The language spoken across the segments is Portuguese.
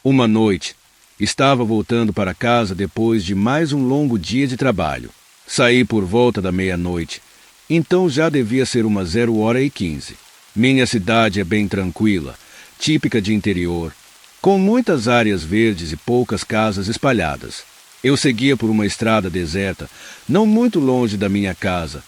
Uma noite, estava voltando para casa depois de mais um longo dia de trabalho. Saí por volta da meia-noite, então já devia ser umas 0h15. Minha cidade é bem tranquila, típica de interior, com muitas áreas verdes e poucas casas espalhadas. Eu seguia por uma estrada deserta, não muito longe da minha casa,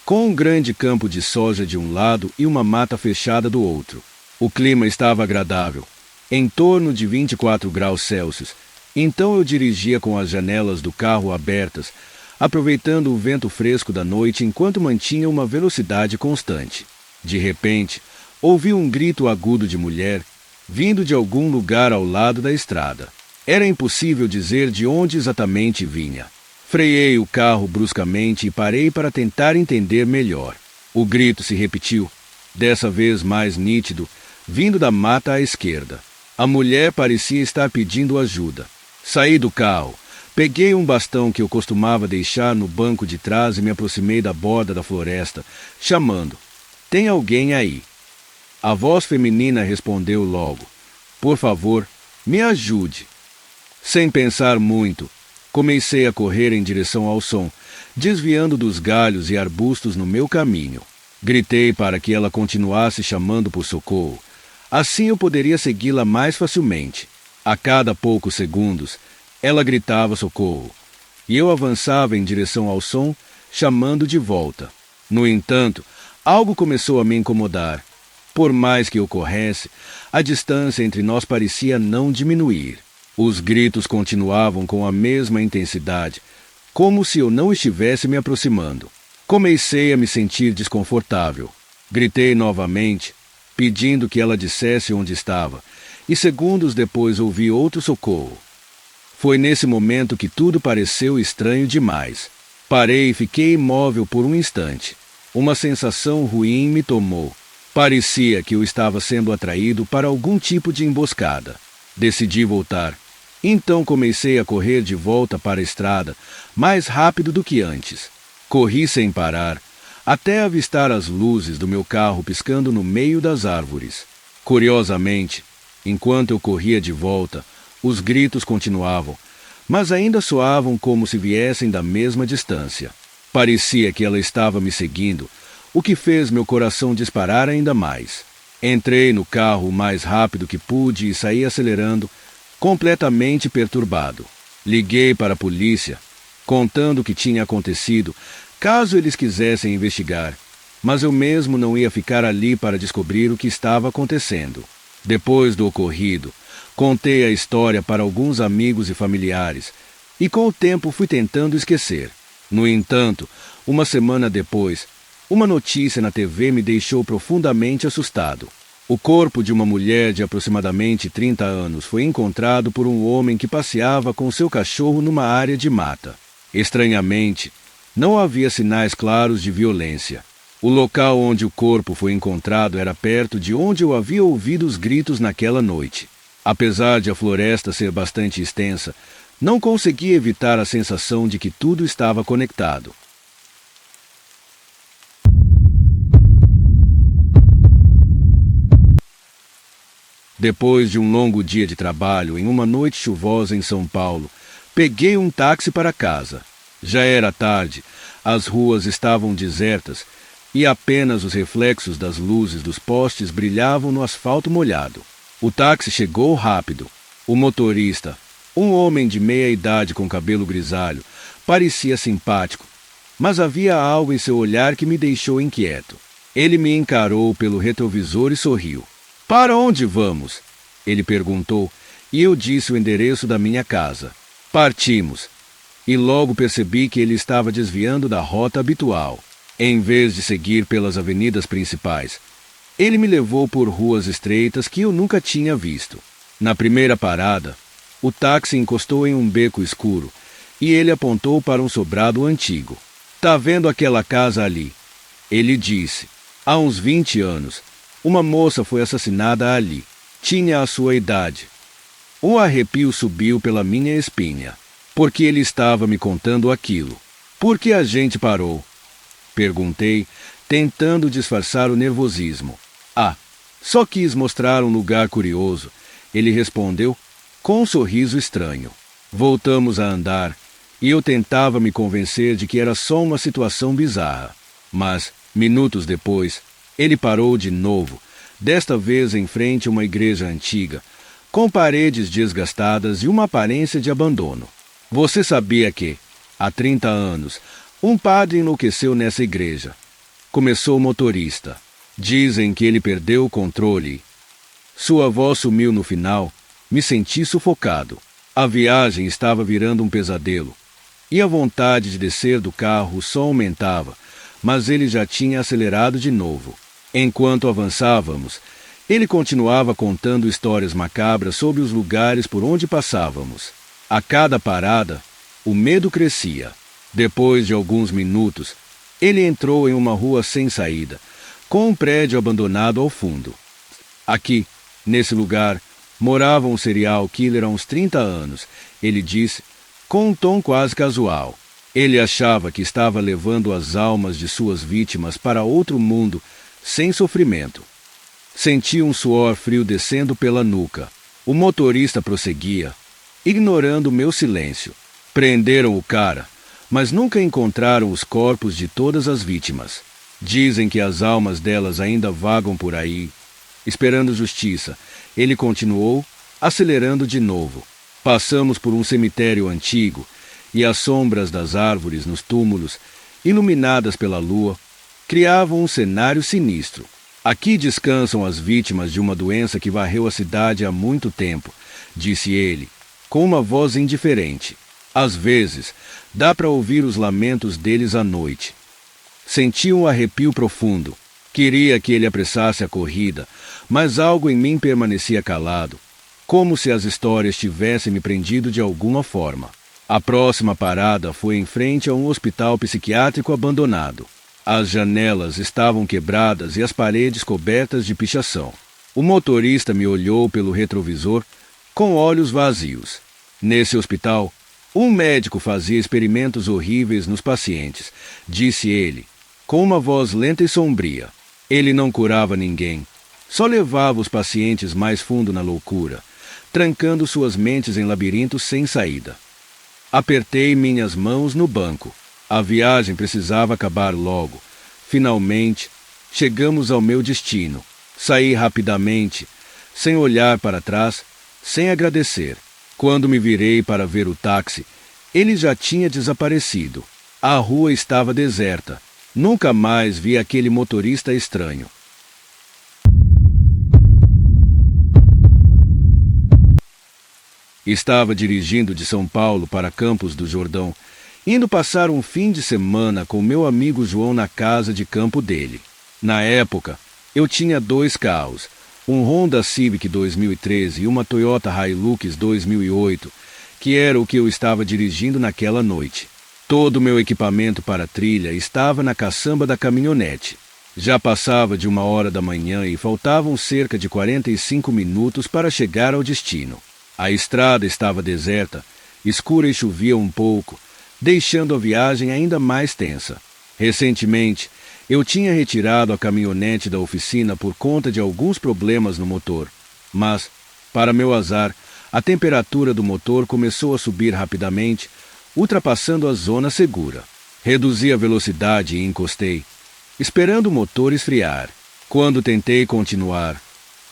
com um grande campo de soja de um lado e uma mata fechada do outro. O clima estava agradável, em torno de 24 graus Celsius, então eu dirigia com as janelas do carro abertas, aproveitando o vento fresco da noite enquanto mantinha uma velocidade constante. De repente, ouvi um grito agudo de mulher, vindo de algum lugar ao lado da estrada. Era impossível dizer de onde exatamente vinha. Freiei o carro bruscamente e parei para tentar entender melhor. O grito se repetiu, dessa vez mais nítido, vindo da mata à esquerda. A mulher parecia estar pedindo ajuda. Saí do carro, peguei um bastão que eu costumava deixar no banco de trás e me aproximei da borda da floresta, chamando: "Tem alguém aí?" A voz feminina respondeu logo: "Por favor, me ajude." Sem pensar muito, comecei a correr em direção ao som, desviando dos galhos e arbustos no meu caminho. Gritei para que ela continuasse chamando por socorro. Assim eu poderia segui-la mais facilmente. A cada poucos segundos, ela gritava socorro, e eu avançava em direção ao som, chamando de volta. No entanto, algo começou a me incomodar. Por mais que eu corresse, a distância entre nós parecia não diminuir. Os gritos continuavam com a mesma intensidade, como se eu não estivesse me aproximando. Comecei a me sentir desconfortável. Gritei novamente, pedindo que ela dissesse onde estava, e segundos depois ouvi outro socorro. Foi nesse momento que tudo pareceu estranho demais. Parei e fiquei imóvel por um instante. Uma sensação ruim me tomou. Parecia que eu estava sendo atraído para algum tipo de emboscada. Decidi voltar. Então comecei a correr de volta para a estrada, mais rápido do que antes. Corri sem parar, até avistar as luzes do meu carro piscando no meio das árvores. Curiosamente, enquanto eu corria de volta, os gritos continuavam, mas ainda soavam como se viessem da mesma distância. Parecia que ela estava me seguindo, o que fez meu coração disparar ainda mais. Entrei no carro o mais rápido que pude e saí acelerando, completamente perturbado. Liguei para a polícia, contando o que tinha acontecido, caso eles quisessem investigar, mas eu mesmo não ia ficar ali para descobrir o que estava acontecendo. Depois do ocorrido, contei a história para alguns amigos e familiares, e com o tempo fui tentando esquecer. No entanto, uma semana depois, uma notícia na TV me deixou profundamente assustado. O corpo de uma mulher de aproximadamente 30 anos foi encontrado por um homem que passeava com seu cachorro numa área de mata. Estranhamente, não havia sinais claros de violência. O local onde o corpo foi encontrado era perto de onde eu havia ouvido os gritos naquela noite. Apesar de a floresta ser bastante extensa, não consegui evitar a sensação de que tudo estava conectado. Depois de um longo dia de trabalho, em uma noite chuvosa em São Paulo, peguei um táxi para casa. Já era tarde, as ruas estavam desertas e apenas os reflexos das luzes dos postes brilhavam no asfalto molhado. O táxi chegou rápido. O motorista, um homem de meia idade com cabelo grisalho, parecia simpático, mas havia algo em seu olhar que me deixou inquieto. Ele me encarou pelo retrovisor e sorriu. "Para onde vamos?" ele perguntou, e eu disse o endereço da minha casa. Partimos, e logo percebi que ele estava desviando da rota habitual. Em vez de seguir pelas avenidas principais, ele me levou por ruas estreitas que eu nunca tinha visto. Na primeira parada, o táxi encostou em um beco escuro, e ele apontou para um sobrado antigo. "Tá vendo aquela casa ali?" ele disse. "Há uns 20 anos. Uma moça foi assassinada ali. Tinha a sua idade." Um arrepio subiu pela minha espinha. Por que ele estava me contando aquilo? "Por que a gente parou?" perguntei, tentando disfarçar o nervosismo. "Ah, só quis mostrar um lugar curioso." Ele respondeu. com um sorriso estranho. Voltamos a andar, e eu tentava me convencer de que era só uma situação bizarra. Mas, minutos depois, ele parou de novo, desta vez em frente a uma igreja antiga, com paredes desgastadas e uma aparência de abandono. Você sabia que, há 30 anos, um padre enlouqueceu nessa igreja? Começou o motorista. Dizem que ele perdeu o controle. Sua voz sumiu no final. Me senti sufocado. A viagem estava virando um pesadelo. E a vontade de descer do carro só aumentava, mas ele já tinha acelerado de novo. Enquanto avançávamos, ele continuava contando histórias macabras sobre os lugares por onde passávamos. A cada parada, o medo crescia. Depois de alguns minutos, ele entrou em uma rua sem saída, com um prédio abandonado ao fundo. Aqui, nesse lugar, morava um serial killer há uns 30 anos, ele disse, com um tom quase casual. Ele achava que estava levando as almas de suas vítimas para outro mundo, sem sofrimento. Senti um suor frio descendo pela nuca. O motorista prosseguia, ignorando meu silêncio. Prenderam o cara, mas nunca encontraram os corpos de todas as vítimas. Dizem que as almas delas ainda vagam por aí, esperando justiça. Ele continuou, acelerando de novo. Passamos por um cemitério antigo, e as sombras das árvores nos túmulos, iluminadas pela lua, criavam um cenário sinistro. Aqui descansam as vítimas de uma doença que varreu a cidade há muito tempo, disse ele, com uma voz indiferente. Às vezes, dá para ouvir os lamentos deles à noite. Senti um arrepio profundo. Queria que ele apressasse a corrida, mas algo em mim permanecia calado, como se as histórias tivessem me prendido de alguma forma. A próxima parada foi em frente a um hospital psiquiátrico abandonado. As janelas estavam quebradas e as paredes cobertas de pichação. O motorista me olhou pelo retrovisor com olhos vazios. Nesse hospital, um médico fazia experimentos horríveis nos pacientes, disse ele, com uma voz lenta e sombria. Ele não curava ninguém, só levava os pacientes mais fundo na loucura, trancando suas mentes em labirintos sem saída. Apertei minhas mãos no banco. A viagem precisava acabar logo. Finalmente, chegamos ao meu destino. Saí rapidamente, sem olhar para trás, sem agradecer. Quando me virei para ver o táxi, ele já tinha desaparecido. A rua estava deserta. Nunca mais vi aquele motorista estranho. Estava dirigindo de São Paulo para Campos do Jordão, indo passar um fim de semana com meu amigo João na casa de campo dele. Na época, eu tinha 2 carros, um Honda Civic 2013 e uma Toyota Hilux 2008, que era o que eu estava dirigindo naquela noite. Todo o meu equipamento para trilha estava na caçamba da caminhonete. Já passava de 1h da manhã e faltavam cerca de 45 minutos para chegar ao destino. A estrada estava deserta, escura e chovia um pouco, deixando a viagem ainda mais tensa. Recentemente, eu tinha retirado a caminhonete da oficina por conta de alguns problemas no motor, mas, para meu azar, a temperatura do motor começou a subir rapidamente, ultrapassando a zona segura. Reduzi a velocidade e encostei, esperando o motor esfriar. Quando tentei continuar,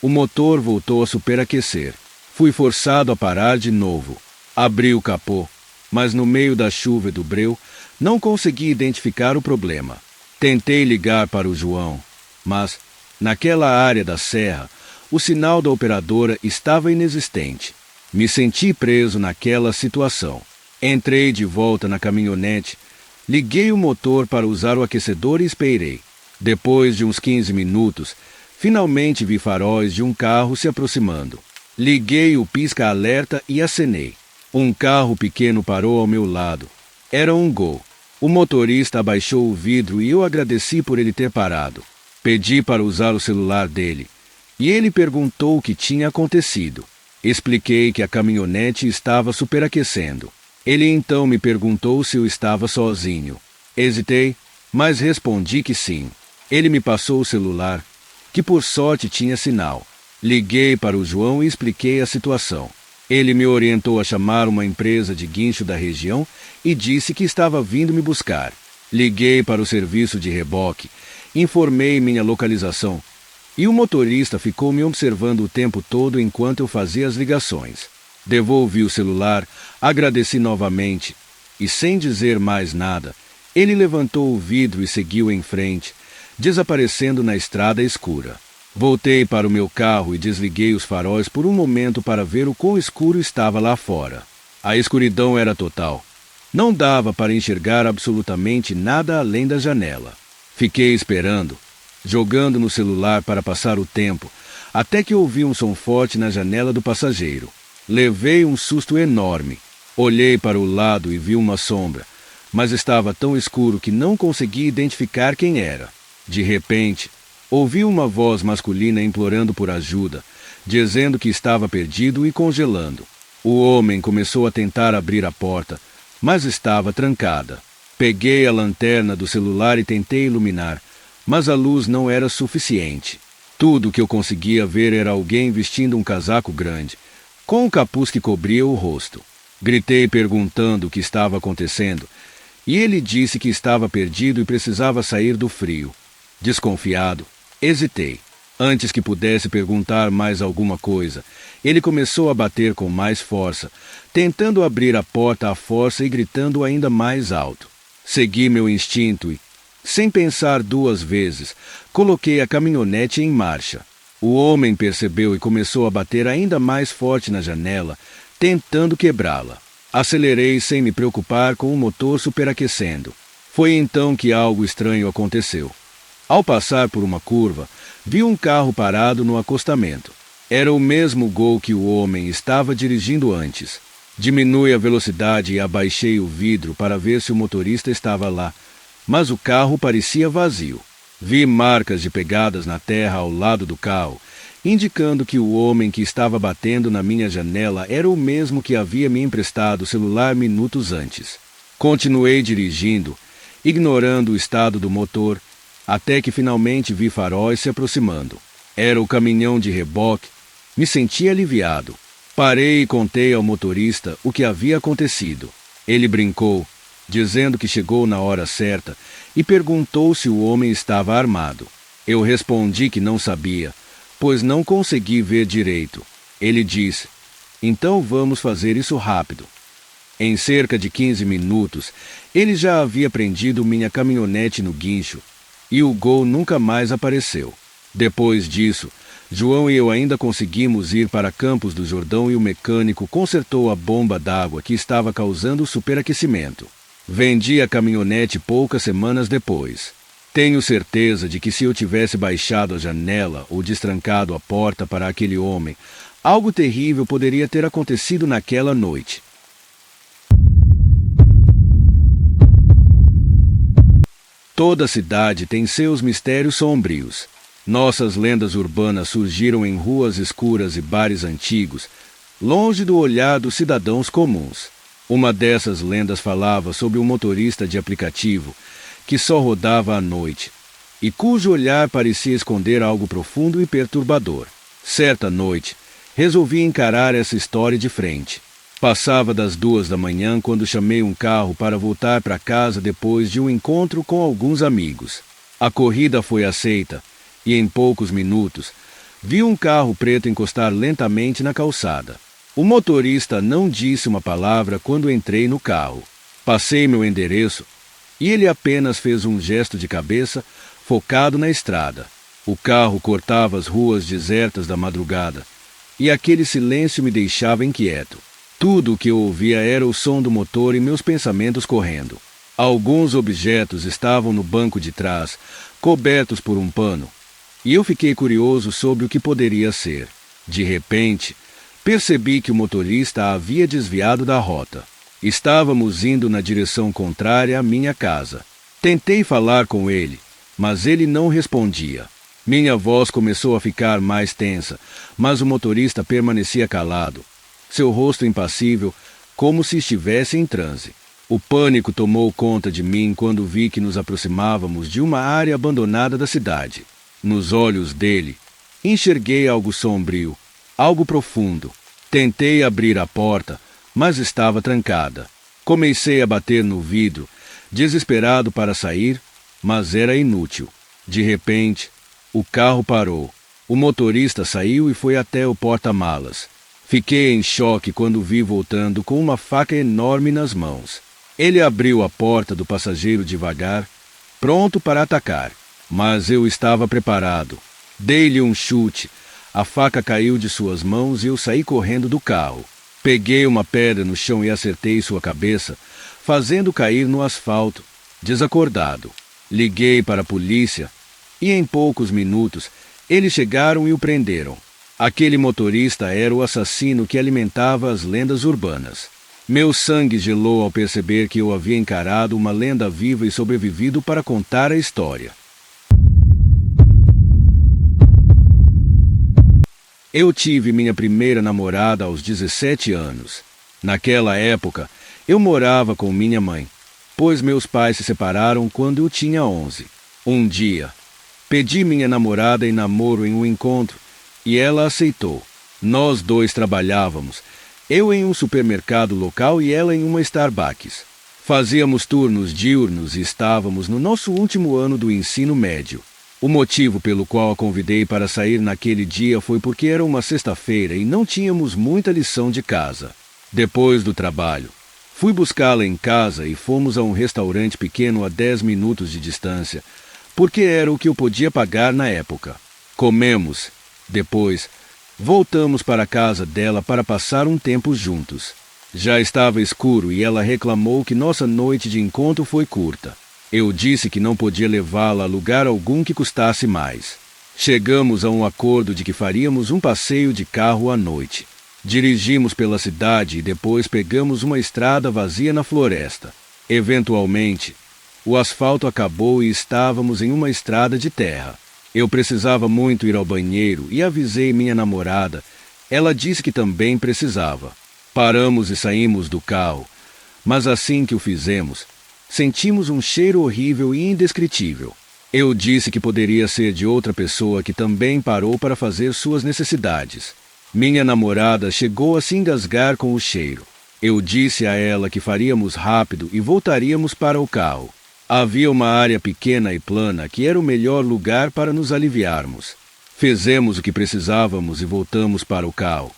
o motor voltou a superaquecer. Fui forçado a parar de novo. Abri o capô, mas no meio da chuva e do breu, não consegui identificar o problema. Tentei ligar para o João, mas, naquela área da serra, o sinal da operadora estava inexistente. Me senti preso naquela situação. Entrei de volta na caminhonete, liguei o motor para usar o aquecedor e esperei. Depois de uns 15 minutos, finalmente vi faróis de um carro se aproximando. Liguei o pisca-alerta e acenei. Um carro pequeno parou ao meu lado. Era um Gol. O motorista abaixou o vidro e eu agradeci por ele ter parado. Pedi para usar o celular dele, e ele perguntou o que tinha acontecido. Expliquei que a caminhonete estava superaquecendo. Ele então me perguntou se eu estava sozinho. Hesitei, mas respondi que sim. Ele me passou o celular, que por sorte tinha sinal. Liguei para o João e expliquei a situação. Ele me orientou a chamar uma empresa de guincho da região e disse que estava vindo me buscar. Liguei para o serviço de reboque, informei minha localização e o motorista ficou me observando o tempo todo enquanto eu fazia as ligações. Devolvi o celular, agradeci novamente e, sem dizer mais nada, ele levantou o vidro e seguiu em frente, desaparecendo na estrada escura. Voltei para o meu carro e desliguei os faróis por um momento para ver o quão escuro estava lá fora. A escuridão era total. Não dava para enxergar absolutamente nada além da janela. Fiquei esperando, jogando no celular para passar o tempo, até que ouvi um som forte na janela do passageiro. Levei um susto enorme. Olhei para o lado e vi uma sombra, mas estava tão escuro que não consegui identificar quem era. De repente, ouvi uma voz masculina implorando por ajuda, dizendo que estava perdido e congelando. O homem começou a tentar abrir a porta, mas estava trancada. Peguei a lanterna do celular e tentei iluminar, mas a luz não era suficiente. Tudo o que eu conseguia ver era alguém vestindo um casaco grande, com um capuz que cobria o rosto. Gritei perguntando o que estava acontecendo, e ele disse que estava perdido e precisava sair do frio. Desconfiado, hesitei. Antes que pudesse perguntar mais alguma coisa, ele começou a bater com mais força, tentando abrir a porta à força e gritando ainda mais alto. Segui meu instinto e, sem pensar duas vezes, coloquei a caminhonete em marcha. O homem percebeu e começou a bater ainda mais forte na janela, tentando quebrá-la. Acelerei sem me preocupar com o motor superaquecendo. Foi então que algo estranho aconteceu. Ao passar por uma curva, vi um carro parado no acostamento. Era o mesmo Gol que o homem estava dirigindo antes. Diminui a velocidade e abaixei o vidro para ver se o motorista estava lá, mas o carro parecia vazio. Vi marcas de pegadas na terra ao lado do carro, indicando que o homem que estava batendo na minha janela era o mesmo que havia me emprestado o celular minutos antes. Continuei dirigindo, ignorando o estado do motor, até que finalmente vi faróis se aproximando. Era o caminhão de reboque. Me senti aliviado. Parei e contei ao motorista o que havia acontecido. Ele brincou, dizendo que chegou na hora certa, e perguntou se o homem estava armado. Eu respondi que não sabia, pois não consegui ver direito. Ele disse: "Então vamos fazer isso rápido." Em cerca de 15 minutos, ele já havia prendido minha caminhonete no guincho, e o Gol nunca mais apareceu. Depois disso, João e eu ainda conseguimos ir para Campos do Jordão e o mecânico consertou a bomba d'água que estava causando superaquecimento. Vendi a caminhonete poucas semanas depois. Tenho certeza de que se eu tivesse baixado a janela ou destrancado a porta para aquele homem, algo terrível poderia ter acontecido naquela noite. Toda cidade tem seus mistérios sombrios. Nossas lendas urbanas surgiram em ruas escuras e bares antigos, longe do olhar dos cidadãos comuns. Uma dessas lendas falava sobre um motorista de aplicativo que só rodava à noite e cujo olhar parecia esconder algo profundo e perturbador. Certa noite, resolvi encarar essa história de frente. Passava das 2 da manhã quando chamei um carro para voltar para casa depois de um encontro com alguns amigos. A corrida foi aceita e, em poucos minutos, vi um carro preto encostar lentamente na calçada. O motorista não disse uma palavra quando entrei no carro. Passei meu endereço e ele apenas fez um gesto de cabeça focado na estrada. O carro cortava as ruas desertas da madrugada e aquele silêncio me deixava inquieto. Tudo o que eu ouvia era o som do motor e meus pensamentos correndo. Alguns objetos estavam no banco de trás, cobertos por um pano, e eu fiquei curioso sobre o que poderia ser. De repente, percebi que o motorista havia desviado da rota. Estávamos indo na direção contrária à minha casa. Tentei falar com ele, mas ele não respondia. Minha voz começou a ficar mais tensa, mas o motorista permanecia calado, seu rosto impassível, como se estivesse em transe. O pânico tomou conta de mim quando vi que nos aproximávamos de uma área abandonada da cidade. Nos olhos dele, enxerguei algo sombrio, algo profundo. Tentei abrir a porta, mas estava trancada. Comecei a bater no vidro, desesperado para sair, mas era inútil. De repente, o carro parou. O motorista saiu e foi até o porta-malas. Fiquei em choque quando o vi voltando com uma faca enorme nas mãos. Ele abriu a porta do passageiro devagar, pronto para atacar. Mas eu estava preparado. Dei-lhe um chute. A faca caiu de suas mãos e eu saí correndo do carro. Peguei uma pedra no chão e acertei sua cabeça, fazendo cair no asfalto, desacordado. Liguei para a polícia e em poucos minutos eles chegaram e o prenderam. Aquele motorista era o assassino que alimentava as lendas urbanas. Meu sangue gelou ao perceber que eu havia encarado uma lenda viva e sobrevivido para contar a história. Eu tive minha primeira namorada aos 17 anos. Naquela época, eu morava com minha mãe, pois meus pais se separaram quando eu tinha 11. Um dia, pedi minha namorada em namoro em um encontro e ela aceitou. Nós dois trabalhávamos, eu em um supermercado local e ela em uma Starbucks. Fazíamos turnos diurnos e estávamos no nosso último ano do ensino médio. O motivo pelo qual a convidei para sair naquele dia foi porque era uma sexta-feira e não tínhamos muita lição de casa. Depois do trabalho, fui buscá-la em casa e fomos a um restaurante pequeno a 10 minutos de distância, porque era o que eu podia pagar na época. Comemos. Depois, voltamos para a casa dela para passar um tempo juntos. Já estava escuro e ela reclamou que nossa noite de encontro foi curta. Eu disse que não podia levá-la a lugar algum que custasse mais. Chegamos a um acordo de que faríamos um passeio de carro à noite. Dirigimos pela cidade e depois pegamos uma estrada vazia na floresta. Eventualmente, o asfalto acabou e estávamos em uma estrada de terra. Eu precisava muito ir ao banheiro e avisei minha namorada. Ela disse que também precisava. Paramos e saímos do carro, mas assim que o fizemos, sentimos um cheiro horrível e indescritível. Eu disse que poderia ser de outra pessoa que também parou para fazer suas necessidades. Minha namorada chegou a se engasgar com o cheiro. Eu disse a ela que faríamos rápido e voltaríamos para o carro. Havia uma área pequena e plana que era o melhor lugar para nos aliviarmos. Fizemos o que precisávamos e voltamos para o carro.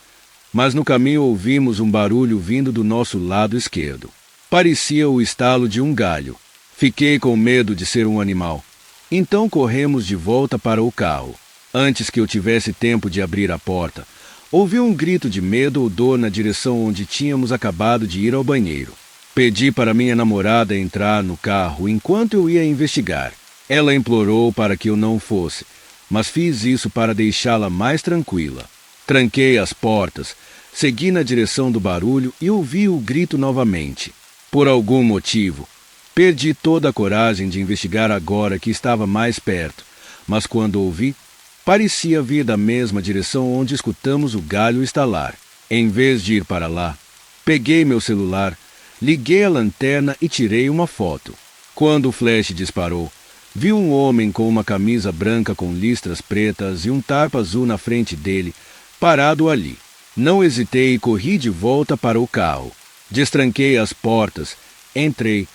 Mas no caminho ouvimos um barulho vindo do nosso lado esquerdo. Parecia o estalo de um galho. Fiquei com medo de ser um animal. Então corremos de volta para o carro. Antes que eu tivesse tempo de abrir a porta, ouvi um grito de medo ou dor na direção onde tínhamos acabado de ir ao banheiro. Pedi para minha namorada entrar no carro enquanto eu ia investigar. Ela implorou para que eu não fosse, mas fiz isso para deixá-la mais tranquila. Tranquei as portas, segui na direção do barulho e ouvi o grito novamente. Por algum motivo, perdi toda a coragem de investigar agora que estava mais perto, mas quando ouvi, parecia vir da mesma direção onde escutamos o galho estalar. Em vez de ir para lá, peguei meu celular, liguei a lanterna e tirei uma foto. Quando o flash disparou, vi um homem com uma camisa branca com listras pretas e um tarpa azul na frente dele, parado ali. Não hesitei e corri de volta para o carro. Destranquei as portas, entrei,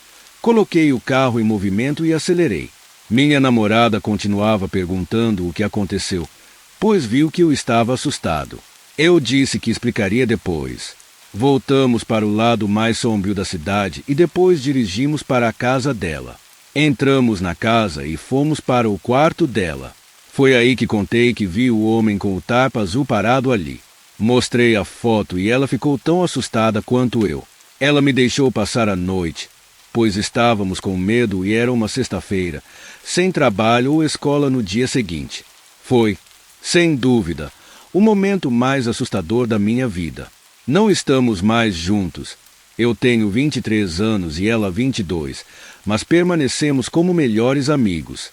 coloquei o carro em movimento e acelerei. Minha namorada continuava perguntando o que aconteceu, pois viu que eu estava assustado. Eu disse que explicaria depois. Voltamos para o lado mais sombrio da cidade e depois dirigimos para a casa dela. Entramos na casa e fomos para o quarto dela. Foi aí que contei que vi o homem com o tarpa azul parado ali. Mostrei a foto e ela ficou tão assustada quanto eu. Ela me deixou passar a noite, pois estávamos com medo e era uma sexta-feira, sem trabalho ou escola no dia seguinte. Foi, sem dúvida, o momento mais assustador da minha vida. Não estamos mais juntos. Eu tenho 23 anos e ela 22, mas permanecemos como melhores amigos.